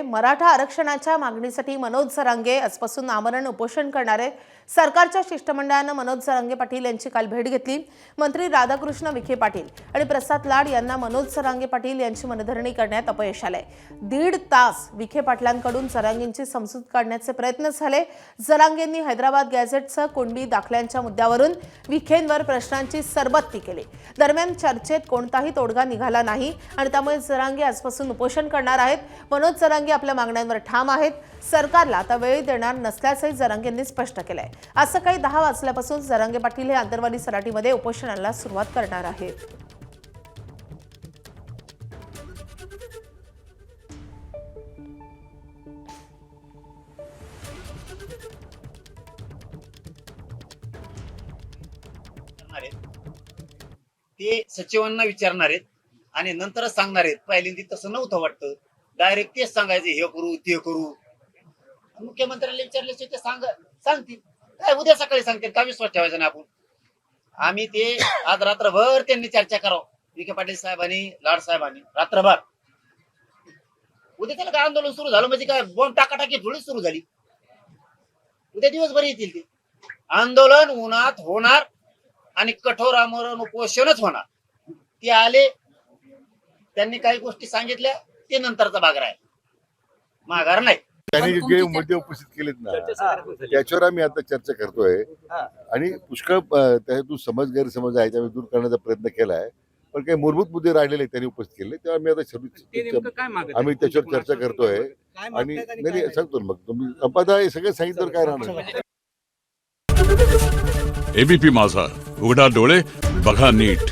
मराठा आरक्षणाच्या मागणीसाठी मनोज जरांगे आजपासून आमरण उपोषण करणार आहेत। सरकारच्या शिष्टमंडळानं मनोज जरांगे पाटील यांची काल भेट घेतली। मंत्री राधाकृष्ण विखे पाटील आणि प्रसाद लाड यांना मनोज जरांगे पाटील यांची मनधरणी करण्यात अपयश आलंय। 1.5 तास विखे पाटलांकडून जरांगेंची समजूत काढण्याचे प्रयत्न झाले। जरांगेंनी हैदराबाद गॅझेटसह कुणबी दाखल्यांच्या मुद्द्यावरून विखेंवर प्रश्नांची सरबत्ती केली। दरम्यान चर्चेत कोणताही तोडगा निघाला नाही आणि त्यामुळे जरांगे आजपासून उपोषण करणार आहेत। मनोज जरांगे आपल्या मागण्यांवर ठाम आहेत। सरकारला आता वेळ देणार नसल्याचंही जरांगेंनी स्पष्ट केलंय। आज सकाळी 10 वाजल्यापासून जरांगे पाटील हे आंतरवाली सराटीमध्ये उपोषणाला सुरुवात करणार आहेत। ते सचिवांना विचारणार आहेत आणि नंतरच सांगणार आहेत। पहिल्यांदा तसं नव्हतं वाटतं, डायरेक्ट तेच सांगायचे हे करू ते करू। मुख्यमंत्र्यांना विचारल्याशिवाय ते सांगतील काय, उद्या सकाळी सांगतील का विश्वास ठेवायचा ना आपण। आम्ही ते आज रात्रभर त्यांनी चर्चा करावं, विखे पाटील साहेबांनी लाड साहेबांनी रात्रभर। उद्या त्याला काय आंदोलन सुरू झालं म्हणजे काय बॉम्ब टाकाटाकी थोडी सुरू झाली। उद्या दिवसभर येतील ते आंदोलन, उन्हात होणार आणि कठोर आमरण उपोषणच होणार। ते आले, त्यांनी काही गोष्टी सांगितल्या, ते नंतरचा भाग राहील, माघार नाही। त्यांनी जे मुद्दे उपस्थित केलेत ना त्याच्यावर आम्ही आता चर्चा करतोय आणि पुष्कळ त्याच्यातून समज गैरसमज आहे त्यामुळे दूर करण्याचा प्रयत्न केलाय। पण काही मूलभूत मुद्दे राहिलेले त्यांनी उपस्थित केले तेव्हा आम्ही आता आम्ही त्याच्यावर चर्चा करतोय आणि नाही सांगतो मग तुम्ही अपदा हे सगळं सांगितलं काय राहणार। एबीपी माझा, उघडा डोळे बघा नीट।